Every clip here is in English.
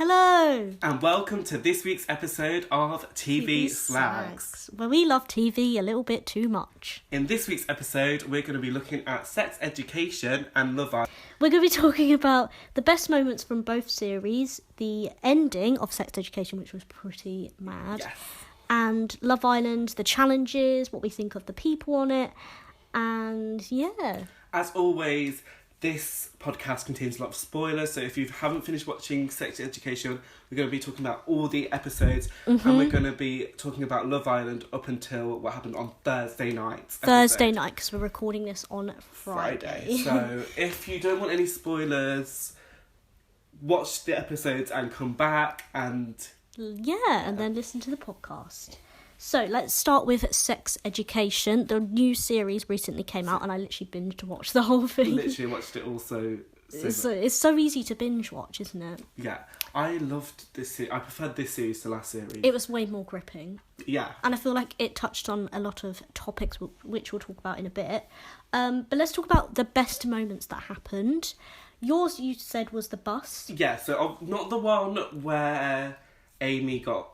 Hello! And welcome to this week's episode of TV Slags, where we love TV a little bit too much. In this week's episode, we're going to be looking at sex education and Love Island. We're going to be talking about the best moments from both series, the ending of Sex Education, which was pretty mad, Yes. and Love Island, the challenges, what we think of the people on it, and yeah. As always, this podcast contains a lot of spoilers, so if you haven't finished watching Sex Education, we're going to be talking about all the episodes, and we're going to be talking about Love Island up until what happened on Thursday night. Thursday night, because we're recording this on Friday. So if you don't want any spoilers, watch the episodes and come back and... Yeah, and then listen to the podcast. So let's start with Sex Education. The new series recently came out, and I literally binge watched the whole thing. Literally watched it also. It's so easy to binge watch, isn't it? Yeah, I loved this series. I preferred this series to last series. It was way more gripping. Yeah. And I feel like it touched on a lot of topics, which we'll talk about in a bit. But let's talk about the best moments that happened. Yours, you said, was the bus. Yeah, so not the one where Amy got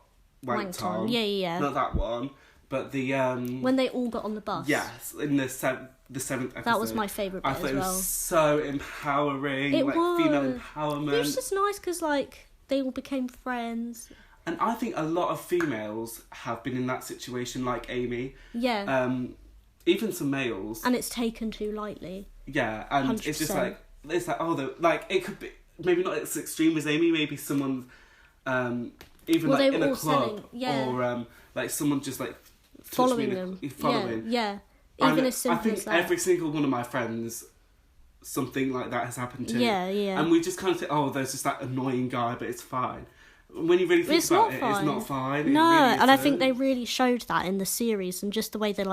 wanked on. Yeah. Not that one, but the... when they all got on the bus. Yes, in the seventh episode. That was my favourite bit as well. I thought it was so empowering. It was. Female empowerment. It was just nice because, they all became friends. And I think a lot of females have been in that situation, like Amy. Yeah. Even some males. And it's taken too lightly. Yeah, and 100%. it's just it could be maybe not as extreme as Amy, maybe someone even in a club or someone just following them. Yeah. Even as simple I think as that. every single one of my friends, something like that has happened to. Yeah. And we just kind of think, oh, there's just that annoying guy, but it's fine. When you really think about it, it's not fine. No, really and I think they really showed that in the series, and just the way they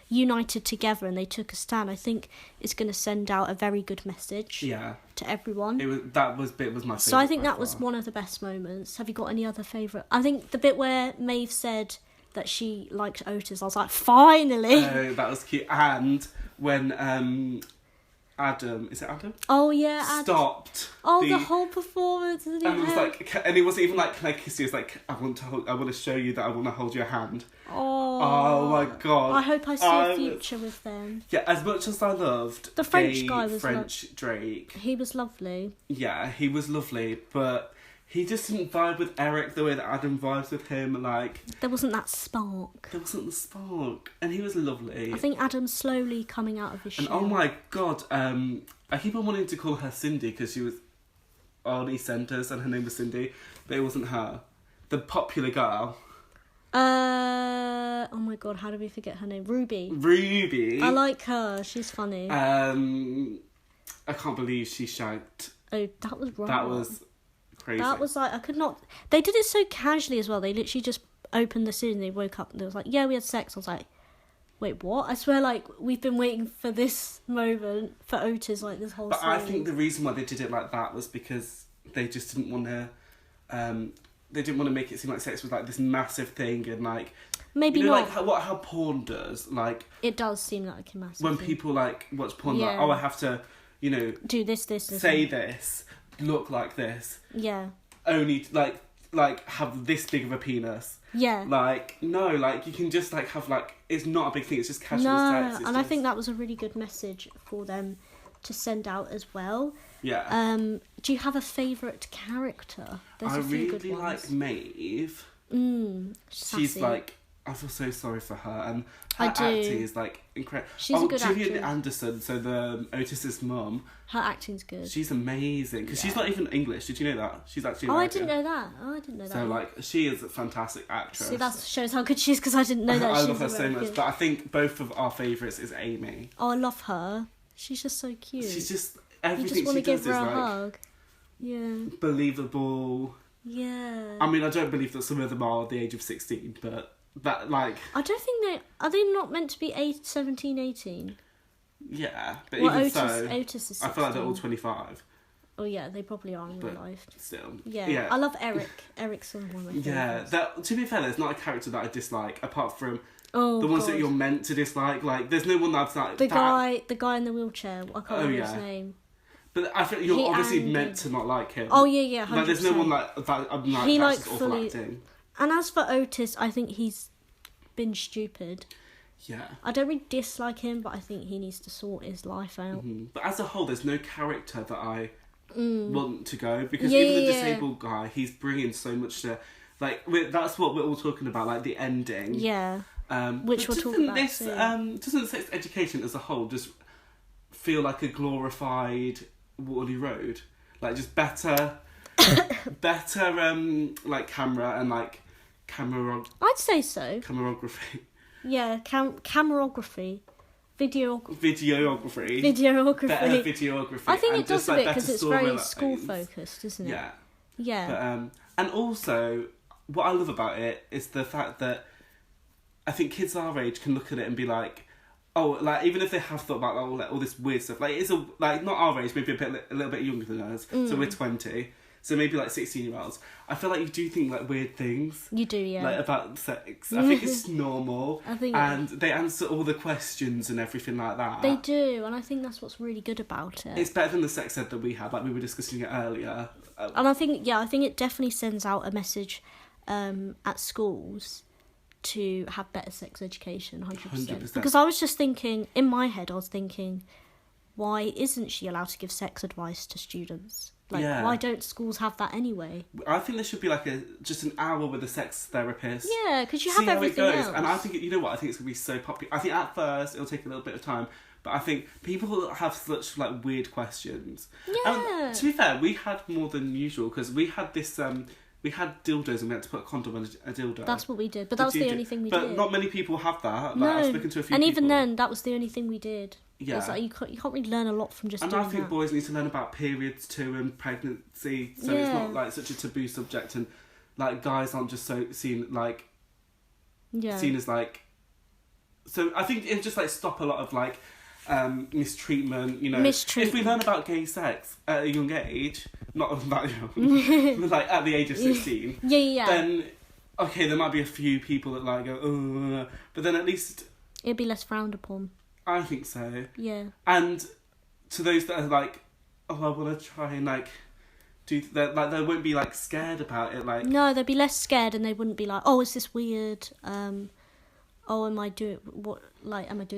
united together and they took a stand. I think it's going to send out a very good message. Yeah. To everyone. That was my favourite. So I think that was one of the best moments. Have you got any other favourite? I think the bit where Maeve said that she liked Otis, I was like, finally. Oh, that was cute. And when Adam, is it Adam? Oh yeah, Adam. Stopped. The whole performance, isn't it? And it was and he wasn't even like, "Can I kiss you?" It's like, I want to show you that I want to hold your hand. Oh my god! I hope I see a future with them. Yeah, as much as I loved the French guy was Drake. He was lovely. Yeah, he was lovely, but he just didn't vibe with Eric the way that Adam vibes with him. There wasn't that spark. There wasn't the spark, and he was lovely. I think Adam's slowly coming out of his shell. And oh my god, I keep on wanting to call her Cindy because she was on EastEnders and her name was Cindy, but it wasn't her. The popular girl. Oh my god, how did we forget her name? Ruby. I like her. She's funny. I can't believe she shagged. Oh, that was wrong. That was crazy. That was I could not... They did it so casually as well. They literally just opened the scene and they woke up and they was like, yeah, we had sex. I was like, wait, what? I swear, we've been waiting for this moment for Otis, this whole But series. I think the reason why they did it like that was because they just didn't want to... they didn't want to make it seem like sex was this massive thing and maybe not how porn does it does seem like a massive when thing. People watch porn I have to do this say this, look like this, only have this big of a penis, no, you can just have it's not a big thing, it's just casual sex. I think that was a really good message for them to send out as well. Do you have a favourite character? There's a few good ones. Like Maeve. She's I feel so sorry for her, and her acting is incredible. She's a good Gillian actress. Anderson, so the Otis's mum. Her acting's good. She's amazing because she's not even English. Did you know that? She's actually American. I didn't know that. So she is a fantastic actress. See, that shows how good she is because I didn't know that. I love her so much, but I think both of our favourites is Amy. Oh, I love her. She's just so cute. She's just everything you just want to give her a hug. Yeah. Believable. Yeah. I mean, I don't believe that some of them are the age of 16, but that I don't think are they not meant to be 17, 18? Yeah, but even Otis, so, Otis is 16. I feel like they're all 25. Oh yeah, they probably are in real life. Still. Yeah. I love Eric. Eric's one of my favourites. Yeah, to be fair, there's not a character that I dislike apart from the ones that you're meant to dislike. There's no one that's the guy in the wheelchair. I can't remember his name. But I think you're He obviously and meant Dean. to not like him. Oh yeah, 100%. Like, there's no one like that. I'm like, He, that's like, just awful fully- acting. And as for Otis, I think he's been stupid. Yeah. I don't really dislike him, but I think he needs to sort his life out. But as a whole, there's no character that I want to go, because Yeah, even the yeah. disabled guy, he's bringing so much to, like, that's what we're all talking about, like the ending. Yeah. but Which we'll talk about this, soon. doesn't sex education as a whole just feel like a glorified Waterloo Road? Like, just better, like camera and like I'd say so. camerography, Yeah, camerography, videography, better videography. I think and it does just, a like, bit because better it's very story school lines. focused, isn't it? Yeah. Yeah. But, and also, what I love about it is the fact that I think kids our age can look at it and be like, oh, like, even if they have thought about all this weird stuff, like, it's like, not our age, maybe a little bit younger than us, so we're 20, so maybe like 16-year-olds. I feel like you do think like weird things. You do, yeah. Like, about sex. I think it's normal. I think and they answer all the questions and everything like that. they do, and I think that's what's really good about it. It's better than the sex ed that we had, like we were discussing it earlier. And I think it definitely sends out a message at schools to have better sex education, 100%. 100%. Because I was just thinking, in my head, I was thinking, why isn't she allowed to give sex advice to students? Like, Yeah. why don't schools have that anyway? I think there should be like just an hour with a sex therapist. Yeah, because you See have how it everything goes. else. And I think, you know what, I think it's going to be so popular. I think at first it'll take a little bit of time, but I think people have such like weird questions. Yeah. To be fair, we had more than usual, because we had this, we had dildos and we had to put a condom on a dildo. That's what we did, but that was the only thing we did. But not many people have that. Like, No, I've spoken to a few and people. even then, that was the only thing we did. Yeah. It's like you can't really learn a lot from just And doing I think that. boys need to learn about periods too and pregnancy, so it's Yeah. not like such a taboo subject, and like guys aren't just so seen as like. So I think it just like stop a lot of like mistreatment. You know, if we learn about gay sex at a young age, not that young, but like at the age of 16, Yeah. then okay, there might be a few people that like go, oh, but then at least It'd be less frowned upon. I think so. Yeah. And to those that are like, oh, I want to try and like do that, like they won't be like scared about it. Like, No, they'd be less scared, and they wouldn't be like, "Oh, is this weird? Oh, am I doing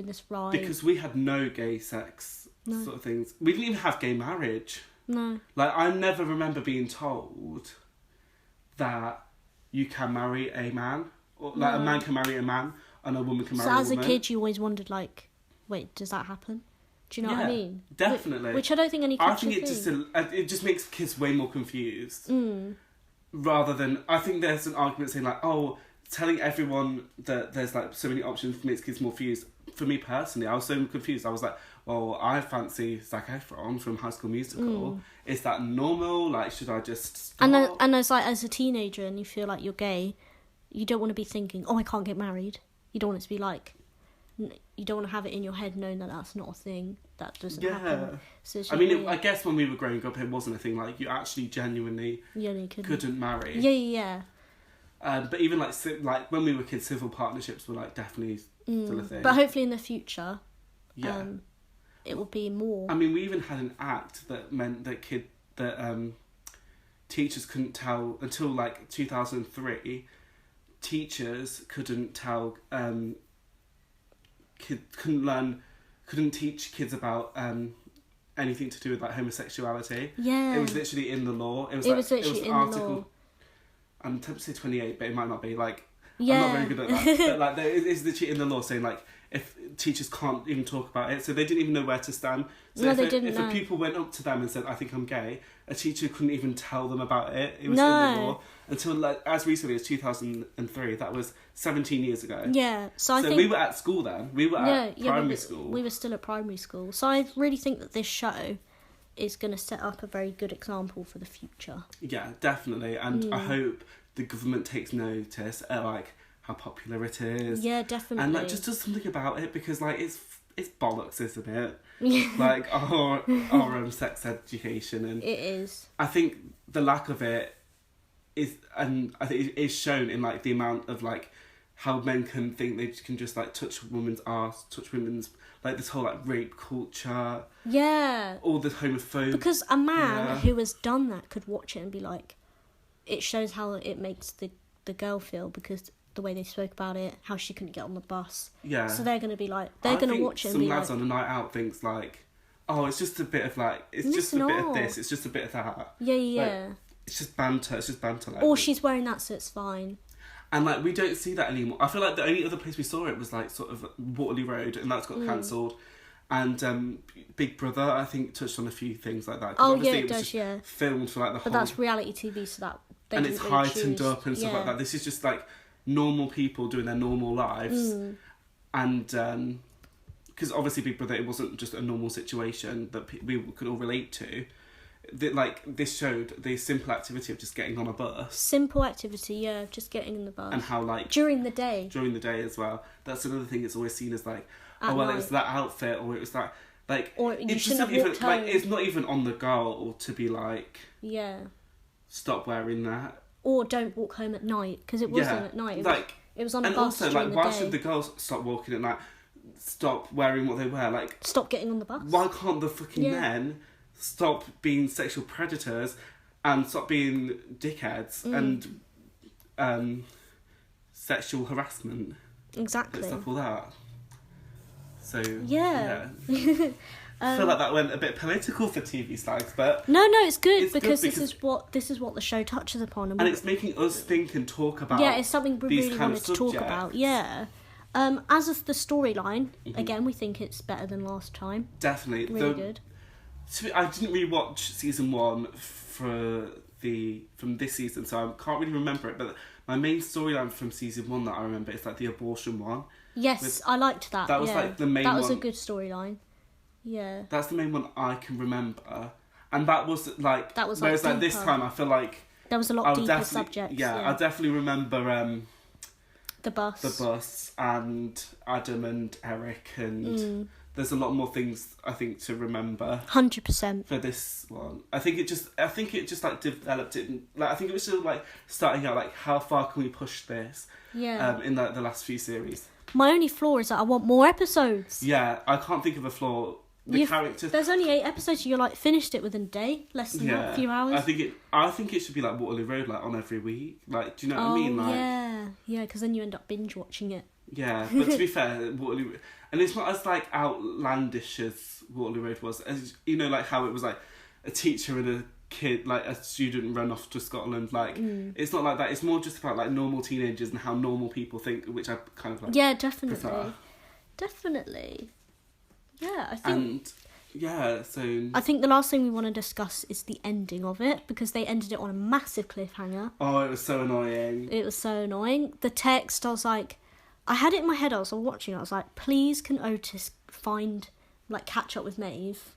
this right?" because we had no gay sex sort of things. We didn't even have gay marriage. No. Like, I never remember being told that you can marry a man, or like a man can marry a man and a woman can marry a woman. So as a kid, you always wondered, like, wait, does that happen? Do you know what I mean? Definitely. Which I don't think any kids I think it just makes kids way more confused. Rather than, I think there's an argument saying like, oh, telling everyone that there's like so many options makes kids more confused. For me personally, I was so confused. I was like, well, I fancy Zac Efron from High School Musical. Is that normal? Like, should I just stop? And as a teenager, and you feel like you're gay, you don't want to be thinking, oh, I can't get married. You don't want it to be like, you don't want to have it in your head knowing that that's not a thing, that doesn't happen. So it's I mean, really, I guess when we were growing up, it wasn't a thing. Like, you actually genuinely couldn't marry. Yeah. But even like when we were kids, civil partnerships were like definitely still a thing. But hopefully in the future, yeah, it will be more. I mean, we even had an act that meant that teachers couldn't tell until like 2003. Teachers couldn't tell couldn't teach kids about anything to do with like homosexuality. Yeah, it was literally in the law. It was literally in article, the law. I'm tempted to say 28, but it might not be. Like, yeah. I'm not very good at that. But like, it's literally in the law saying like, if teachers can't even talk about it, so they didn't even know where to stand. So No, if they didn't if know. a pupil went up to them and said, "I think I'm gay," a teacher couldn't even tell them about it. It was No. in the law until like as recently as 2003. That was 17 years ago. Yeah, so I think we were at school then. We were at primary school. We were still at primary school. So I really think that this show is going to set up a very good example for the future. Yeah, definitely, and I hope the government takes notice at like how popular it is. Yeah, definitely. And like just does something about it, because like it's bollocks, isn't it? Like our sex education, and it is. I think the lack of it is, and I think it is shown in like the amount of like how men can think they can just like touch women's arse, touch women's, like this whole like rape culture. Yeah. All the homophobia. Because a man who has done that could watch it and be like, it shows how it makes the girl feel, because the way they spoke about it, how she couldn't get on the bus. Yeah. So they're going to be like, they're going to watch it and be like... some lads on a night out thinks like, oh, it's just a bit of like, it's just a bit of this, it's just a bit of that. Yeah. Like, it's just banter. Like, or she's wearing that, so it's fine. And like, we don't see that anymore. I feel like the only other place we saw it was like sort of Waterloo Road, and that's got cancelled. And Big Brother, I think, touched on a few things like that. Oh yeah, it does. Yeah. Filmed for like the whole. But that's reality TV, so that. And it's heightened up and stuff like that. This is just like normal people doing their normal lives, and because obviously Big Brother, it wasn't just a normal situation that we could all relate to. Like, this showed the simple activity of just getting on a bus. Simple activity, yeah, just getting in the bus. And how, like... During the day. During the day as well. That's another thing it's always seen as, like, At night. It was that outfit, or it was that... Like, or you it shouldn't have even, walked like, home. it's not even on the girl to be, like... Yeah. Stop wearing that. Or don't walk home at night, because it wasn't at night. It was on a bus also, during like, the why day. should the girls stop walking at night? Stop wearing what they wear? Like... Stop getting on the bus. Why can't the fucking men stop being sexual predators and stop being dickheads and sexual harassment? Exactly. Stop all that. So yeah. I feel like that went a bit political for TV Slags, but no, it's good because this is what the show touches upon, and it's making us think and talk about. Yeah, it's something we really wanted to talk subjects. about. Yeah. As of the storyline, again, we think it's better than last time. Definitely, really good. I didn't rewatch season 1 from this season, so I can't really remember it. But my main storyline from season 1 that I remember is like the abortion one. Yes, I liked that. That was like the main one. That was a good storyline. Yeah. That's the main one I can remember, and that was like. Whereas like this time, I feel like there was a lot deeper subjects. Yeah, I definitely remember. The bus and Adam and Eric, and there's a lot more things I think to remember. 100% for this one. I think it just like developed it. Like I think it was still like starting out like how far can we push this? Yeah. In like the last few series. My only flaw is that I want more episodes. Yeah, I can't think of a flaw. Characters. There's only 8 episodes. You're like finished it within a day, less than that, a few hours. I think it should be like Waterloo Road, like on every week. Like, do you know what I mean? Like, yeah, because then you end up binge watching it. Yeah, but to be fair, Waterloo, and it's not as like outlandish as Waterloo Road was. As you know, like how it was like a teacher and a kid, like a student run off to Scotland. Like it's not like that. It's more just about like normal teenagers and how normal people think, which I kind of like. Yeah, definitely, prefer. Definitely. Yeah, I think. So I think the last thing we want to discuss is the ending of it, because they ended it on a massive cliffhanger. Oh, it was so annoying. It was so annoying. The text, I was like, I had it in my head. I was watching. I was like, please, can Otis catch up with Maeve?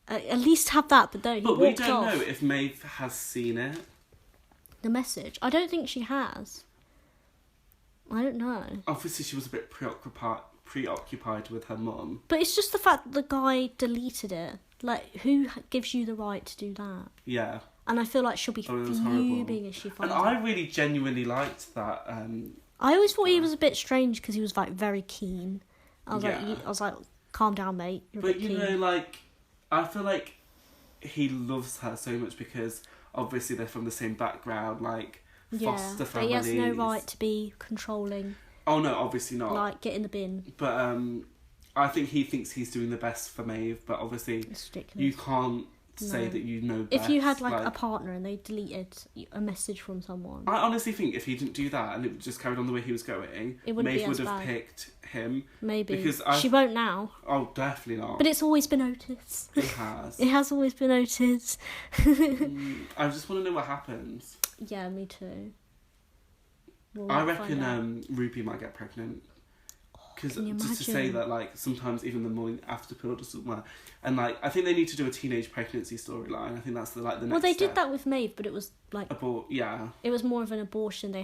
At least have that. But no, he walked off. But we don't know if Maeve has seen it. The message. I don't think she has. I don't know. Obviously, she was a bit preoccupied with her mum. But it's just the fact that the guy deleted it. Like, who gives you the right to do that? Yeah. And I feel like she'll be fuming if she finds out. And I really genuinely liked that. I always thought he was a bit strange because he was like very keen. I was like, calm down, mate. But you know, like, I feel like he loves her so much because obviously they're from the same background, like foster families. But he has no right to be controlling. Oh no, obviously not. Like, get in the bin. But I think he thinks he's doing the best for Maeve, but obviously it's ridiculous. You can't say that you know best. If you had like a partner and they deleted a message from someone, I honestly think if he didn't do that and it just carried on the way he was going, Maeve would have picked him. Maybe because she won't now. Oh, definitely not. But it's always been Otis. It has. It has always been Otis. I just want to know what happens. Yeah, me too. I reckon Ruby might get pregnant. Because just to say that, like, sometimes even the morning after pill doesn't work. And, like, I think they need to do a teenage pregnancy storyline. I think that's the next Well, they did that with Maeve, but it was, like... It was more of an abortion.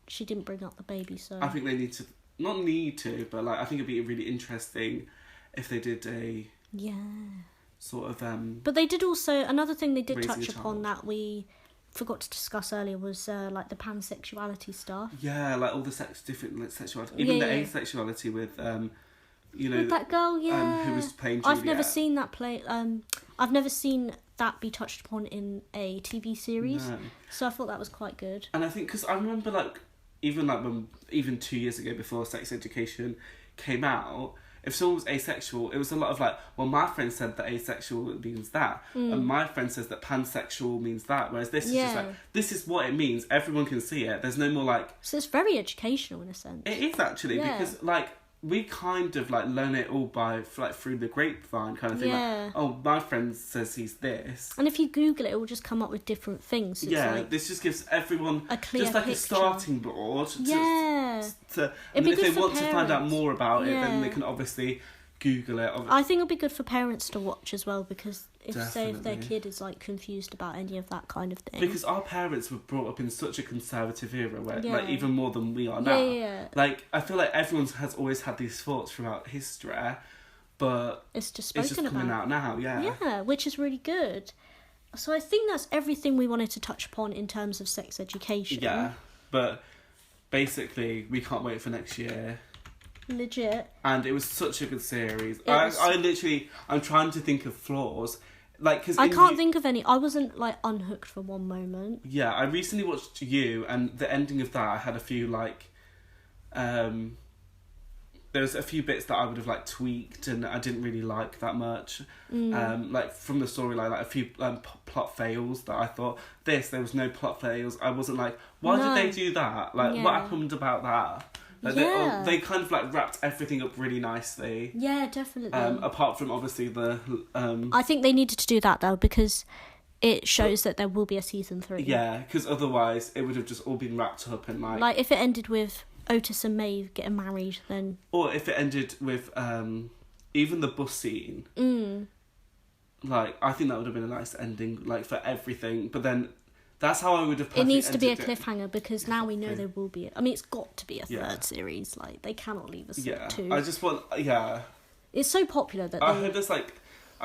She didn't bring up the baby, so... I think they need to... Not need to, but, like, I think it'd be really interesting if they did a... Yeah. Sort of, But they did also... Another thing they did touch upon that we forgot to discuss earlier was like the pansexuality stuff. Yeah, like all the different like, sexuality, even the asexuality with you know, with that girl, who was playing Juliet. I've never seen that play. I've never seen that be touched upon in a TV series. No. So I thought that was quite good. And I think because I remember like even 2 years ago before Sex Education came out, if someone was asexual, it was a lot of like, well, my friend said that asexual means that, and my friend says that pansexual means that. Whereas this is just like, this is what it means. Everyone can see it. There's no more like. So it's very educational in a sense. It is actually because like. We kind of like learn it all by like through the grapevine kind of thing. Yeah. Like, oh, my friend says he's this. And if you Google it, it will just come up with different things. So yeah, like this just gives everyone a clear just like picture. a starting board. And then if they want to find out more about it, then they can obviously Google it. I think it'll be good for parents to watch as well, because if their kid is like confused about any of that kind of thing. Because our parents were brought up in such a conservative era where like even more than we are now. Yeah. Like I feel like everyone has always had these thoughts throughout history, but it's just coming out now. Yeah, which is really good. So I think that's everything we wanted to touch upon in terms of sex education. Yeah, but basically we can't wait for next year. Legit. And it was such a good series. I'm trying to think of flaws. Like, cause I can't think of any. I wasn't like unhooked for one moment. Yeah, I recently watched You, and the ending of that I had a few like there's a few bits that I would have like tweaked and I didn't really like that much. Like from the storyline, like a few plot fails that I thought there was no plot fails. I wasn't like, why did they do that? Like what happened about that? Like they kind of like wrapped everything up really nicely. Yeah, definitely. Apart from obviously the I think they needed to do that though, because it shows that there will be a season 3. Yeah, because otherwise it would have just all been wrapped up and like if it ended with Otis and Maeve getting married, then or if it ended with even the bus scene. Like I think that would have been a nice ending, like for everything. But then that's how I would have. It needs to be a cliffhanger because now we know there will be. I mean, it's got to be a third series. Like they cannot leave us. Two. I just want. Yeah. It's so popular that I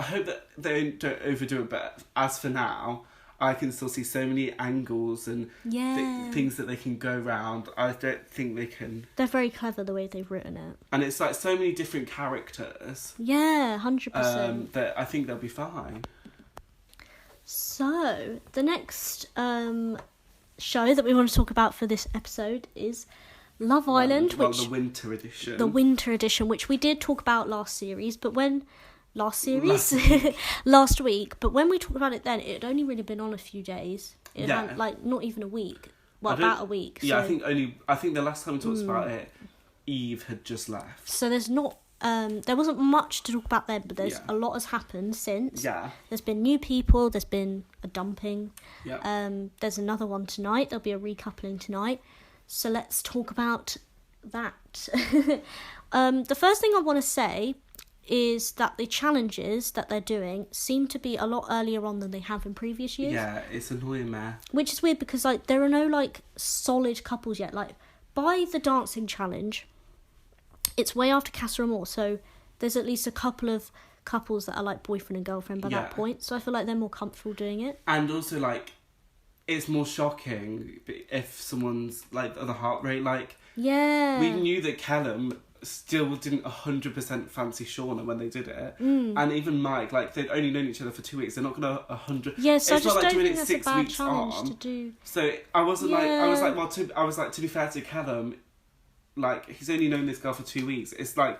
hope that they don't overdo it. But as for now, I can still see so many angles and things that they can go around. I don't think they can. They're very clever the way they've written it. And it's like so many different characters. Yeah, 100%. That I think they'll be fine. So, the next show that we want to talk about for this episode is Love Island. The winter edition. The winter edition, which we did talk about last week. But when we talked about it then, it had only really been on a few days. It had, like, not even a week. Well, about a week. Yeah, so. I think the last time we talked about it, Eve had just left. So there's not... there wasn't much to talk about then, but there's a lot has happened since. Yeah. There's been new people, there's been a dumping. Yeah. There's another one tonight, there'll be a recoupling tonight. So let's talk about that. The first thing I want to say is that the challenges that they're doing seem to be a lot earlier on than they have in previous years. Yeah, it's annoying, man. Which is weird because like there are no like solid couples yet. Like by the dancing challenge, it's way after Casa Amor, so there's at least a couple of couples that are like boyfriend and girlfriend by that point. So I feel like they're more comfortable doing it. And also like, it's more shocking if someone's like the heart rate. Like we knew that Callum still didn't 100% fancy Shauna when they did it, and even Mike, like they'd only known each other for 2 weeks. They're not gonna 100. Yeah, so it's I just not like don't doing think it that's 6 a bad weeks challenge on. to do. So I wasn't like I was like, well, to be fair to Callum, like he's only known this girl for 2 weeks. It's like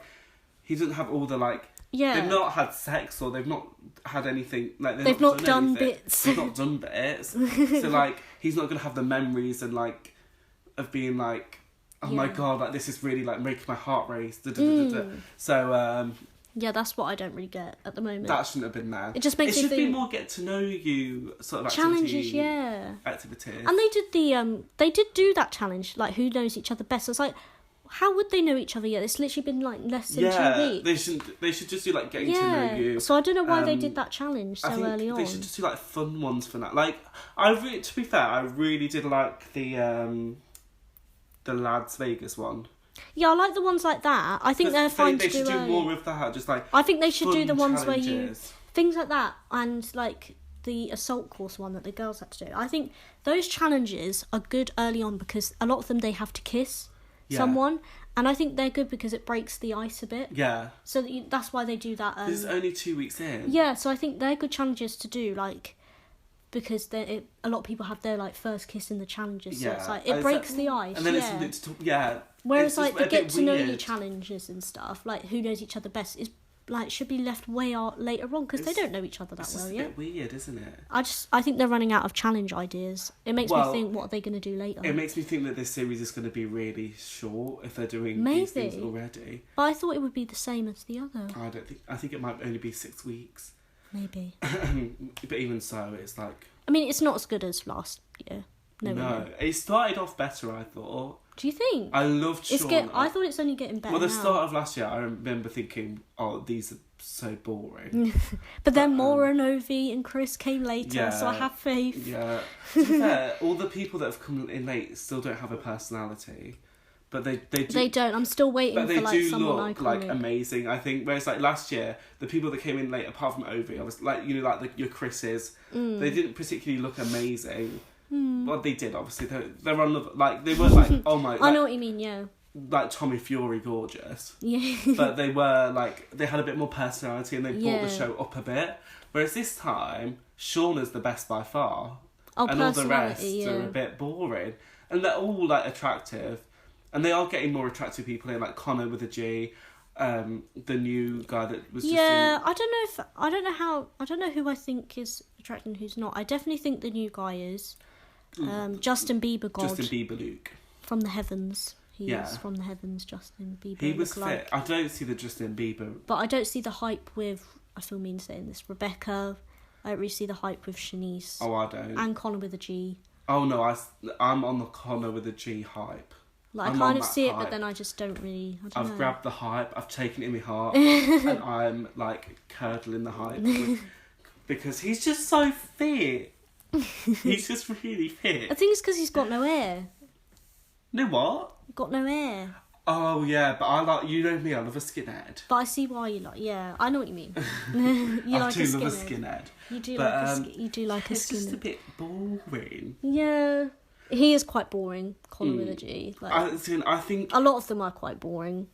he doesn't have all the like. Yeah. They've not had sex or they've not had anything like they've not done bits. They've not done bits. So like he's not gonna have the memories and like of being like, oh my god, like this is really like making my heart race. So yeah, that's what I don't really get at the moment. That shouldn't have been there. It just makes it you should think... be more get to know you sort of challenges, activities. And they did do that challenge, like who knows each other best. I was like, how would they know each other yet? It's literally been like less than 2 weeks. They should just do like getting to know you. So I don't know why they did that challenge so early on. They should just do like fun ones for that. Like to be fair, I really did like the Lads Vegas one. Yeah, I like the ones like that. I think they're fine to do. They should do more of that. Just like I think they should do the ones challenges. where you things like that, and like the assault course one that the girls had to do. I think those challenges are good early on because a lot of them they have to kiss someone, and I think they're good because it breaks the ice a bit. Yeah. So that's why they do that. It's only 2 weeks in. Yeah, so I think they're good challenges to do, like, because a lot of people have their like first kiss in the challenges. So it's like it breaks the ice. And then it's something to talk. Yeah. Whereas like the get to know you challenges and stuff, like who knows each other best, is like should be left way out later on because they don't know each other that well yet. It's a bit weird, isn't it? I think they're running out of challenge ideas. It makes me think, what are they going to do later? It makes me think that this series is going to be really short if they're doing these things already. But I thought it would be the same as the other. I think it might only be 6 weeks. Maybe. But even so, it's like. I mean, it's not as good as last year. No, it started off better, I thought. Do you think? I loved Shauna. I thought it's only getting better. Well, the start of last year, I remember thinking, "Oh, these are so boring." but then Maura and Ovi and Chris came later, so I have faith. Yeah. To be fair, all the people that have come in late still don't have a personality, but they do. They don't. I'm still waiting for like someone iconic. But they do look like amazing. I think. Whereas like last year, the people that came in late, apart from Ovi, I was like your Chris's, they didn't particularly look amazing. Well, they did, obviously. They're on, like, they weren't like, oh my... Like, I know what you mean, yeah. Like Tommy Fury gorgeous. Yeah. But they were, like, they had a bit more personality and they brought the show up a bit. Whereas this time, Shauna's the best by far. Oh, and all the rest are a bit boring. And they're all, like, attractive. And they are getting more attractive people in, like Connor with a G, the new guy that was just I don't know who I think is attractive and who's not. I definitely think the new guy is. Justin Bieber God. Justin Bieber Luke. From the heavens. He is from the heavens, Justin Bieber. He was fit. I don't see the Justin Bieber. But I don't see the hype with, I feel mean saying this, Rebecca. I don't really see the hype with Shanice. Oh, I don't. And Connor with a G. Oh, no, I'm on the Connor with a G hype. Like, I kind of see it, but then I just don't really... I've grabbed the hype, I've taken it in my heart, and I'm, like, curdling the hype. Because he's just so fit. He's just really fit. I think it's because he's got no hair. No what? Got no hair. Oh, yeah, but I like... You know me, I love a skinhead. But I see why you like... Yeah, I know what you mean. I do love a skinhead. You do like a skinhead. It's just a bit boring. Yeah. He is quite boring, Connor with a G. Like, I think... A lot of them are quite boring.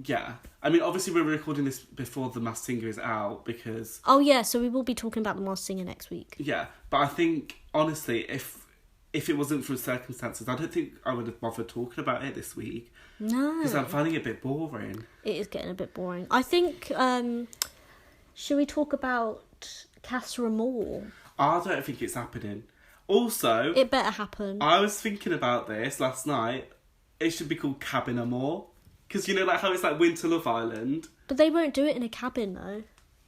Yeah. I mean, obviously we're recording this before The Masked Singer is out because... Oh, yeah, so we will be talking about The Masked Singer next week. Yeah, but I think, honestly, if it wasn't for circumstances, I don't think I would have bothered talking about it this week. No. Because I'm finding it a bit boring. It is getting a bit boring. I think, should we talk about Casa Amor? I don't think it's happening. Also... It better happen. I was thinking about this last night. It should be called Cabin Amor. Because, you know, like how it's like Winter Love Island. But they won't do it in a cabin, though.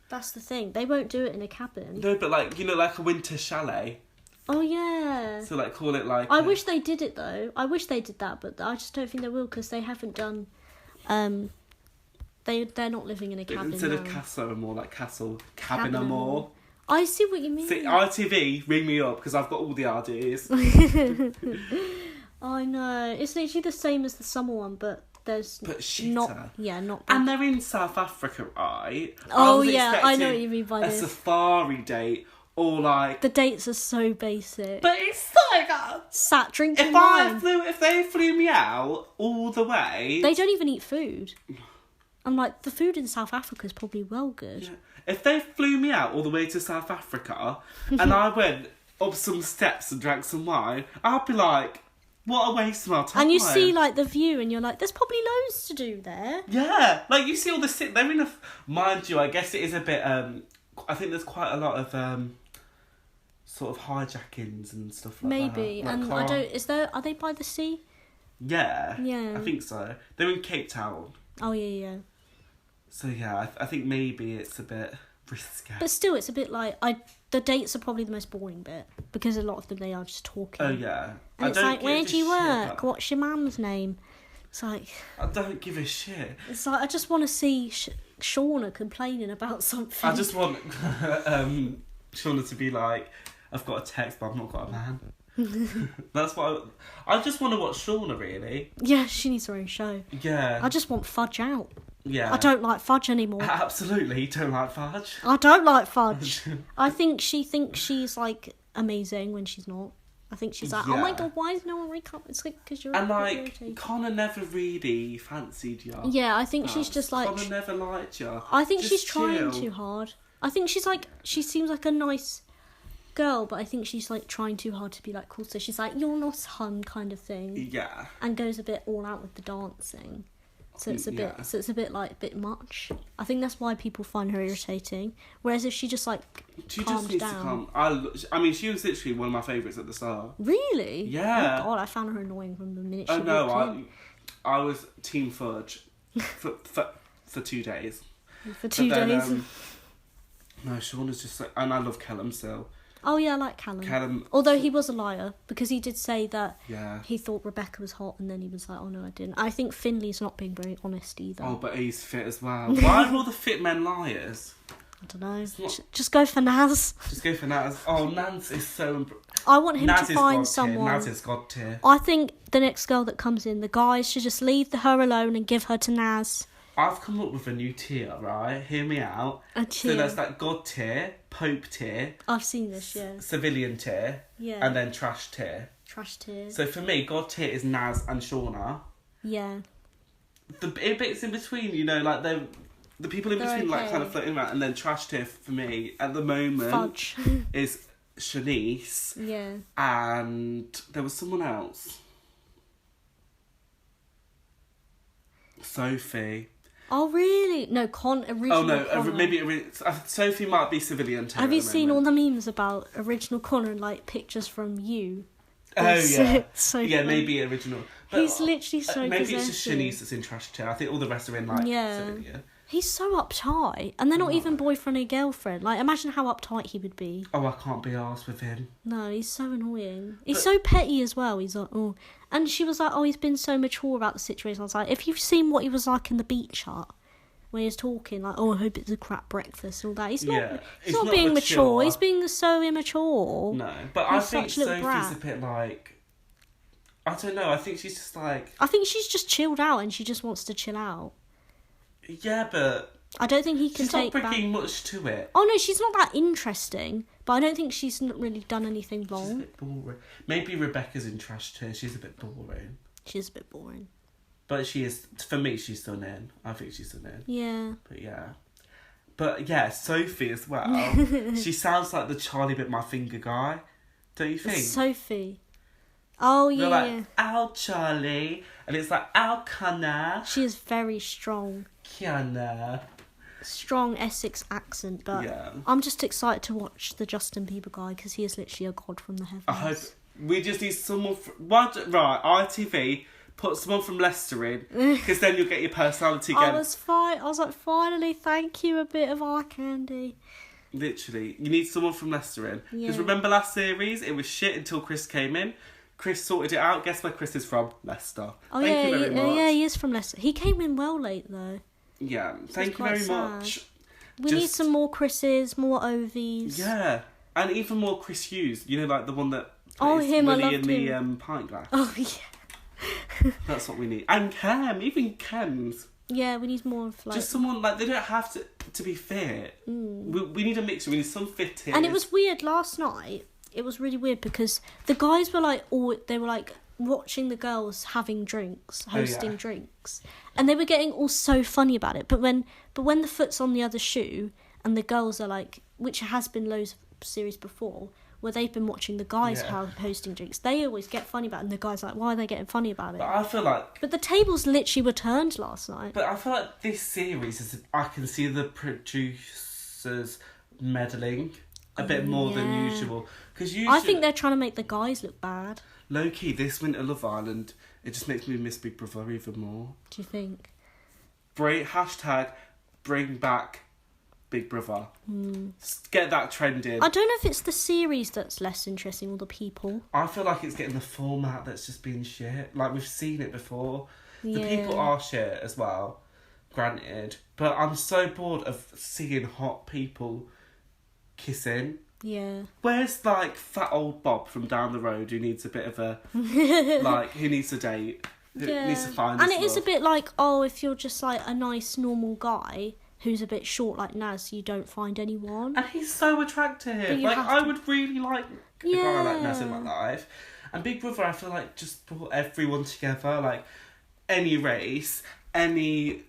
That's the thing. They won't do it in a cabin. No, but like, you know, like a winter chalet. Oh, yeah. So, like, call it like... I wish they did it, though. I wish they did that, but I just don't think they will, because they haven't done... They're not living in a cabin Instead now. of Castle Amor, like Castle, Cabin Amor. I see what you mean. See, ITV, ring me up, because I've got all the ideas. I know. It's literally the same as the summer one, but there's shitter. Not... And they're in South Africa, right? Oh, yeah, I know what you mean by this. A safari date, or like... The dates are so basic. But it's like... Sat drinking wine. If they flew me out all the way... They don't even eat food. I'm like, the food in South Africa is probably well good. Yeah. If they flew me out all the way to South Africa, and I went up some steps and drank some wine, I'd be like... What a waste of our time. And you see, like, the view, and you're like, there's probably loads to do there. Yeah. Like, you see all the... They're in a... Mind you, I guess it is a bit... I think there's quite a lot of... sort of hijackings and stuff like that. Maybe. Like and I don't... Is there... Are they by the sea? Yeah. Yeah. I think so. They're in Cape Town. Oh, yeah. So, yeah, I think maybe it's a bit risky. But still, it's a bit like... The dates are probably the most boring bit, because a lot of them, they are just talking. Oh, yeah. And it's like, where do you work? What's your mum's name? It's like... I don't give a shit. It's like, I just want to see Shauna complaining about something. I just want Shauna to be like, I've got a text, but I've not got a man. That's what I just want to watch Shauna, really. Yeah, she needs her own show. Yeah. I just want Fudge out. Yeah. I don't like fudge anymore. Absolutely, you don't like fudge. I don't like fudge. I think she thinks she's like amazing when she's not. I think she's like, oh my god, why is no one wake up? It's like because you're. And like irritated. Connor never really fancied you. Yeah, I think she's just like. Connor never liked you. I think just she's trying chill. too hard. I think she's like, she seems like a nice girl, but I think she's like trying too hard to be like cool. So she's like, you're not hun kind of thing. Yeah. And goes a bit all out with the dancing. So it's a bit like a bit much. I think that's why people find her irritating. Whereas if she just like calmed down. I mean, she was literally one of my favourites at the start. Really? Yeah. Oh god, I found her annoying from the minute she Oh no, walked in. I was Team Fudge for 2 days. For 2 days. No, Sean is just like, and I love Callum still. Oh yeah, I like Callum. Although he was a liar, because he did say that he thought Rebecca was hot, and then he was like, oh no, I didn't. I think Finley's not being very honest either. Oh, but he's fit as well. Why are all the fit men liars? I don't know. Just go for Naz. Just go for Naz. Oh, Naz is so... I want him Naz to find someone. Naz is God tier. I think the next girl that comes in, the guys should just leave her alone and give her to Naz. I've come up with a new tier, right? Hear me out. A tier. So there's like God tier, Pope tier. I've seen this, yeah. Civilian tier. Yeah. And then trash tier. Trash tier. So for me, God tier is Naz and Shauna. Yeah. The bits in between, you know, like the people in between, like kind of floating around, and then trash tier for me at the moment Fudge. is Shanice. Yeah. And there was someone else. Sophie. Oh really? No, original. Oh no, Connor. maybe Sophie might be civilian tier. Have you seen all the memes about original Connor and like pictures from you? Oh yeah, so yeah, funny. maybe original. But he's literally so maybe possessive. it's just Shanice that's in trash tier. I think all the rest are in like civilian. He's so uptight, and they're not even boyfriend and girlfriend. Like, imagine how uptight he would be. Oh, I can't be arsed with him. No, he's so annoying. He's so petty as well. He's like, oh, and she was like, oh, he's been so mature about the situation. I was like, if you've seen what he was like in the beach hut, when he was talking, like, oh, I hope it's a crap breakfast, all that. He's not being mature. He's being so immature. No, but I think Sophie's a bit like, I don't know. I think she's just like, I think she's just chilled out, and she just wants to chill out. Yeah, but I don't think he can take she's not bringing much to it. Oh no, she's not that interesting, but I don't think she's not really done anything wrong. She's a bit boring. Maybe Rebecca's in trash too. She's a bit boring. She's a bit boring. But she is, for me, she's still in. I think she's still in. Yeah. But yeah, Sophie as well. She sounds like the Charlie Bit My Finger guy. Don't you think? Sophie. Oh yeah. They're like, ow Charlie. And it's like, ow Connor. She is very strong. Kiana. Strong Essex accent, but I'm just excited to watch the Justin Bieber guy because he is literally a god from the heavens. I hope we just need someone right, ITV, put someone from Leicester in, because then you'll get your personality again. I was like, finally, thank you, a bit of eye candy. Literally, you need someone from Leicester in. Because remember last series, it was shit until Chris came in. Chris sorted it out. Guess where Chris is from? Leicester. Oh, thank you very much. Yeah, he is from Leicester. He came in well late though. Yeah, thank you very much. We need some more Chris's, more Ovies. Yeah, and even more Chris Hughes. You know, like the one that him, money I in the pint glass. Oh yeah. That's what we need. And Cam, even Cam's. Yeah, we need more of like... Just someone, like, they don't have to be fit. We need a mixture. We need some fitting. And it was weird last night. It was really weird because the guys were like, they were like watching the girls having drinks, hosting drinks, and they were getting all so funny about it. But when the foot's on the other shoe and the girls are like, which has been loads of series before, where they've been watching the guys hosting drinks, they always get funny about it, and the guys are like, why are they getting funny about it? But I feel like... But the tables literally were turned last night. But I feel like this series, I can see the producers meddling a bit more than usual. Because usually... I think they're trying to make the guys look bad. Low-key, this winter Love Island, it just makes me miss Big Brother even more. Do you think? Hashtag bring back Big Brother. Get that trend in. I don't know if it's the series that's less interesting or the people. I feel like it's getting the format that's just been shit. Like, we've seen it before. The people are shit as well, granted. But I'm so bored of seeing hot people kissing. Yeah. Where's, like, fat old Bob from down the road who needs a bit of a... like, who needs a date? who needs to find and his it is a love. bit like, oh, if you're just like a nice normal guy who's a bit short like Naz, you don't find anyone. And he's so attractive. Like, I would really like a guy like Naz in my life. And Big Brother, I feel like, just brought everyone together. Like, any race, any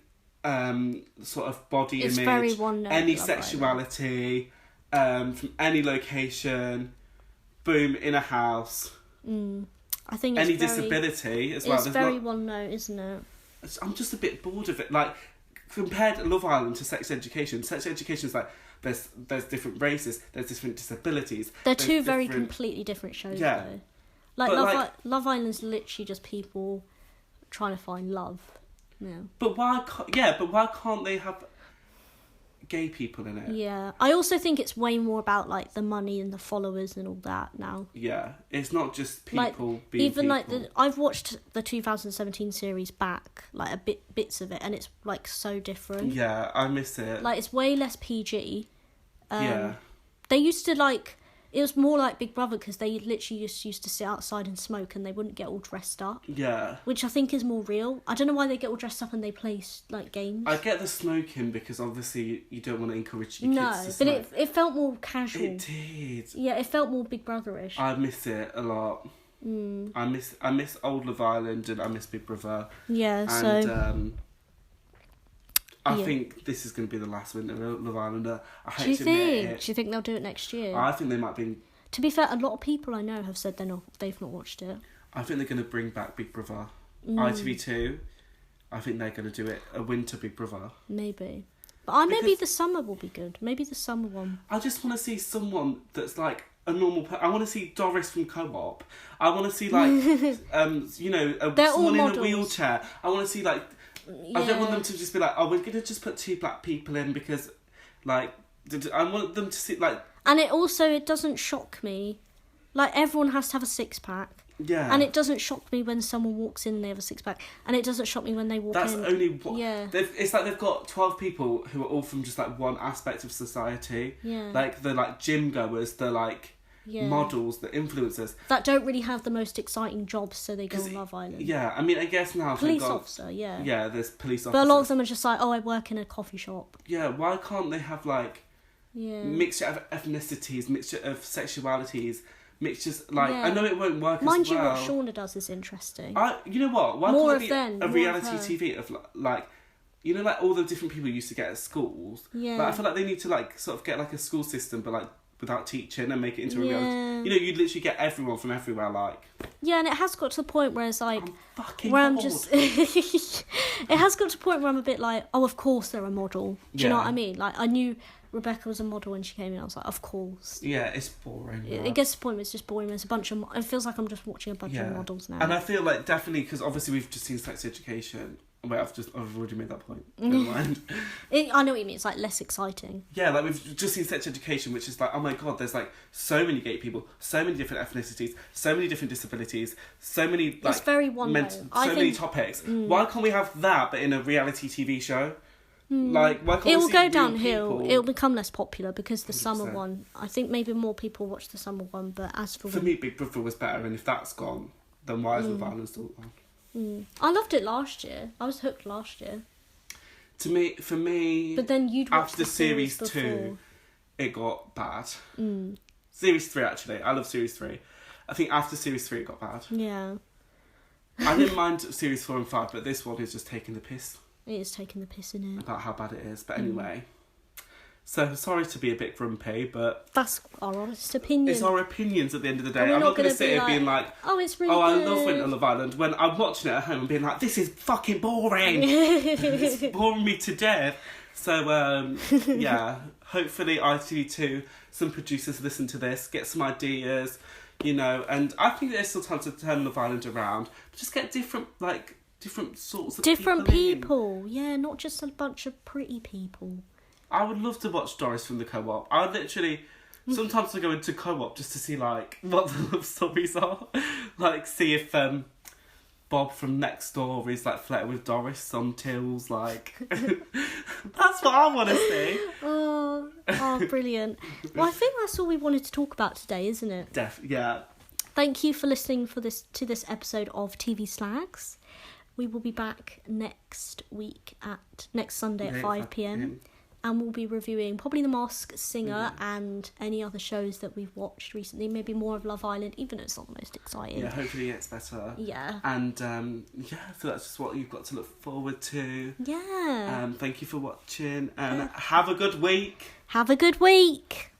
sort of body It's image, very one note, any Love sexuality, from any location, boom, in a house. I think it's any very, disability as well. It's There's very one note, isn't it? I'm just a bit bored of it. Like, compared to Love Island to Sex Education is like, there's different races, there's different disabilities. They're two very completely different shows, though. Like, Love Island's literally just people trying to find love. Yeah. But why can't they have gay people in it? Yeah. I also think it's way more about, like, the money and the followers and all that now. Yeah. It's not just people like, being even people. like I've watched the 2017 series back, like bits of it, and it's like so different. Yeah, I miss it. Like, it's way less PG. Yeah. They used to, like, it was more like Big Brother because they literally just used to sit outside and smoke and they wouldn't get all dressed up. Yeah. Which I think is more real. I don't know why they get all dressed up and they play, like, games. I get the smoking because obviously you don't want to encourage your kids to smoke. smoke. But it felt more casual. It did. Yeah, it felt more Big Brother-ish. I miss it a lot. I miss old Love Island and I miss Big Brother. Yeah, and, I think this is going to be the last winter of Love Islander. I hate to admit it. Do you think they'll do it next year? I think they might be. To be fair, a lot of people I know have said they've not watched it. I think they're going to bring back Big Brother. ITV2, I think they're going to do it, a winter Big Brother. Maybe. But maybe the summer will be good. Maybe the summer one. I just want to see someone that's like a normal I want to see Doris from Co-op. I want to see like, someone in a wheelchair. I want to see like, I don't want them to just be like, oh, we're going to just put 2 black people in because, like, I want them to see, like... And it doesn't shock me. Like, everyone has to have a 6-pack. Yeah. And it doesn't shock me when someone walks in and they have a 6-pack. And it doesn't shock me when they walk in. That's only what... Yeah. It's like they've got 12 people who are all from just, like, one aspect of society. Yeah. Like, the, like, gym goers, the, like... Yeah. Models, the influencers that don't really have the most exciting jobs, so they go on Love Island. Yeah, I mean, I guess now police officer, yeah. Yeah, there's police officers. But a lot of them are just like, oh, I work in a coffee shop. Yeah, why can't they have like mixture of ethnicities, mixture of sexualities, mixtures like I know it won't work. Mind as well. you, what Shauna does is interesting. You know what? Why more can't it be a reality TV of like, you know, like all the different people used to get at schools. Yeah. Like, I feel like they need to like sort of get like a school system, but like without teaching and make it into a reality. You know, you'd literally get everyone from everywhere, like... Yeah, and it has got to the point where it's like... I'm fucking where bored. I'm just... It has got to the point where I'm a bit like, oh, of course they're a model. Do you know what I mean? Like, I knew Rebecca was a model when she came in. I was like, of course. Yeah, it's boring. It gets to the point where it's just boring. There's a bunch of... It feels like I'm just watching a bunch of models now. And I feel like definitely, because obviously we've just seen Sex Education... Wait, I've already made that point. Never mind. I know what you mean. It's like less exciting. Yeah, like we've just seen Sex Education, which is like, oh my god, there's like so many gay people, so many different ethnicities, so many different disabilities, so many like it's very one many topics. Why can't we have that, but in a reality TV show? Like, why can't it we will see go real downhill. people? It'll become less popular because the 100%. summer one. I think maybe more people watch the summer one, but as for me, Big Brother was better, and if that's gone, then why is Love Island still on? I loved it last year. I was hooked last year. For me, but then you'd watch after the series 2, before. it got bad. Series 3, actually, I love Series 3. I think after Series 3, it got bad. Yeah. I didn't mind Series 4 and 5, but this one is just taking the piss. It is taking the piss in it. About how bad it is, but anyway. So, sorry to be a bit grumpy, but... That's our honest opinion. It's our opinions at the end of the day. I'm not going to sit here being like, oh, it's really good. I love Winter Love Island, when I'm watching it at home and being like, this is fucking boring. It's boring me to death. So, yeah, hopefully ITV2, some producers listen to this, get some ideas, you know, and I think there's still time to turn Love Island around, but just get different sorts of people. Yeah, not just a bunch of pretty people. I would love to watch Doris from the Co-op. I literally... Sometimes I go into Co-op just to see, like, what the love stories are. Like, see if Bob from next door is, like, flirting with Doris on Tills, like... That's what I want to see. Oh, brilliant. Well, I think that's all we wanted to talk about today, isn't it? Yeah. Thank you for listening to this episode of TV Slags. we will be back next Sunday at 5 p.m. And we'll be reviewing probably The Masked Singer and any other shows that we've watched recently. Maybe more of Love Island, even though it's not the most exciting. Yeah, hopefully it gets better. Yeah. And so that's just what you've got to look forward to. Yeah. Thank you for watching and have a good week. Have a good week.